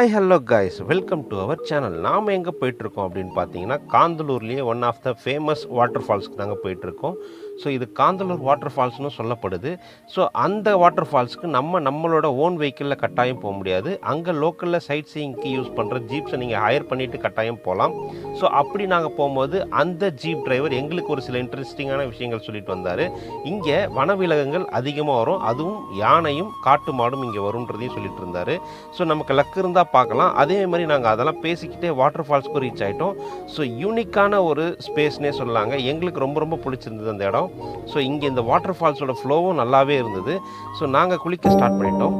Hi hello guys welcome to our channel. நாம் எங்கே போயிட்டுருக்கோம் அப்படின்னு பார்த்தீங்கன்னா, காந்தலூர்லேயே one of the famous water ஃபால்ஸ்க்கு தாங்க போயிட்டுருக்கோம். ஸோ இது காந்தலூர் வாட்டர் ஃபால்ஸ்னு சொல்லப்படுது. ஸோ அந்த வாட்டர் ஃபால்ஸ்க்கு நம்மளோட ஓன் வெஹிக்கிளில் கட்டாயம் போக முடியாது. அங்கே லோக்கலில் சைட் சீயிங்க்கு யூஸ் பண்ணுற ஜீப்ஸை நீங்கள் ஹையர் பண்ணிவிட்டு கட்டாயம் போகலாம். ஸோ அப்படி நாங்கள் போகும்போது அந்த ஜீப் டிரைவர் எங்களுக்கு ஒரு சில இன்ட்ரெஸ்டிங்கான விஷயங்கள் சொல்லிட்டு வந்தார். இங்கே வனவிலங்குகள் அதிகமாக வரும், அதுவும் யானையும் காட்டு மாடும் இங்கே வரும்ன்றதையும் சொல்லிட்டு இருந்தார். ஸோ நமக்கு லக் இருந்தால் பார்க்கலாம். அதே மாதிரி நாங்கள் அதெல்லாம் பேசிக்கிட்டே வாட்டர் ஃபால்ஸ்க்கு ரீச் ஆகிட்டோம். ஸோ யூனிக்கான ஒரு ஸ்பேஸ்னே சொல்லலாங்க. எங்களுக்கு ரொம்ப ரொம்ப பிடிச்சிருந்தது அந்த இடம். ஸோ இங்கே இந்த வாட்டர் ஃபால்ஸோட ஃப்ளோவும் நல்லாவே இருந்தது. ஸோ நாங்கள் குளிக்க ஸ்டார்ட் பண்ணிட்டோம்.